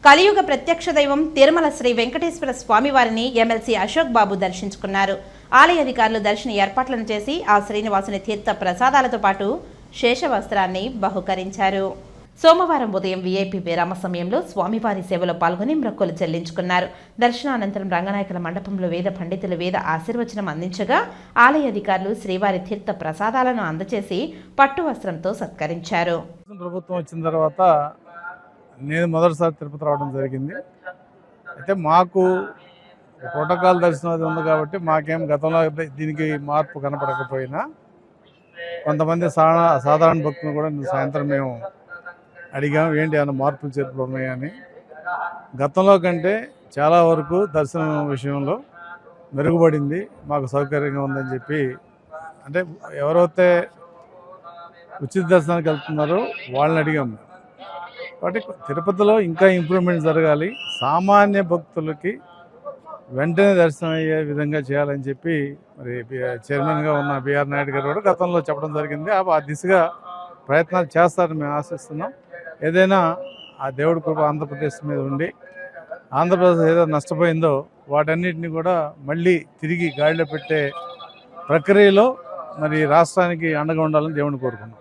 కలియుగ ప్రత్యక్ష దైవం తిరుమల శ్రీ వెంకటేశ్వర స్వామివారిని ఎమ్మెల్సీ అశోక్ బాబు దర్శించుకున్నారు. ఆలయ అధికారులు దర్శన ఏర్పాట్లను చేసి ఆ శ్రీనివాసుని తీర్థ ప్రసాదాలతో పాటు శేషవస్త్రాన్ని బహుకరించారు. సోమవారం ఉదయం వీఐపీ విరామ సమయంలో స్వామివారి సేవలో పాల్గొని మొక్కులు చెల్లించుకున్నారు. దర్శనానంతరం రంగనాయకుల మండపంలో వేద పండితులు వేద ఆశీర్వచనం అందించగా ఆలయ అధికారులు శ్రీవారి తీర్థ ప్రసాదాలను అందజేసి పట్టు వస్త్రంతో సత్కరించారు. ప్రభుత్వం వచ్చిన తర్వాత నేను మొదటిసారి తిరుపతి రావడం జరిగింది. అయితే మాకు ప్రోటోకాల్ దర్శనం అది ఉంది కాబట్టి మాకేం గతంలో దీనికి మార్పు కనపడకపోయినా కొంతమంది సాధారణ భక్తులు కూడా సాయంత్రం మేము అడిగాం, ఏంటి అన్న మార్పులు చేర్పులు ఉన్నాయని. గతంలో కంటే చాలా వరకు దర్శనం విషయంలో మెరుగుపడింది, మాకు సౌకర్యంగా ఉందని చెప్పి. అంటే ఎవరైతే ఉచిత దర్శనానికి వెళ్తున్నారో వాళ్ళని అడిగాము. కాబట్టి తిరుపతిలో ఇంకా ఇంప్రూవ్మెంట్ జరగాలి, సామాన్య భక్తులకి వెంటనే దర్శనం అయ్యే విధంగా చేయాలని చెప్పి మరి చైర్మన్గా ఉన్న బిఆర్ నాయుడు గారు కూడా గతంలో చెప్పడం జరిగింది. ఆ దిశగా ప్రయత్నాలు చేస్తారని మేము ఆశిస్తున్నాం. ఏదైనా ఆ దేవుడి కృప ఆంధ్రప్రదేశ్ మీద ఉండి ఆంధ్రప్రదేశ్ ఏదో నష్టపోయిందో వాటన్నిటిని కూడా మళ్ళీ తిరిగి గాడిలో పెట్టే ప్రక్రియలో మరి రాష్ట్రానికి అండగా ఉండాలని దేవుని కోరుకున్నాం.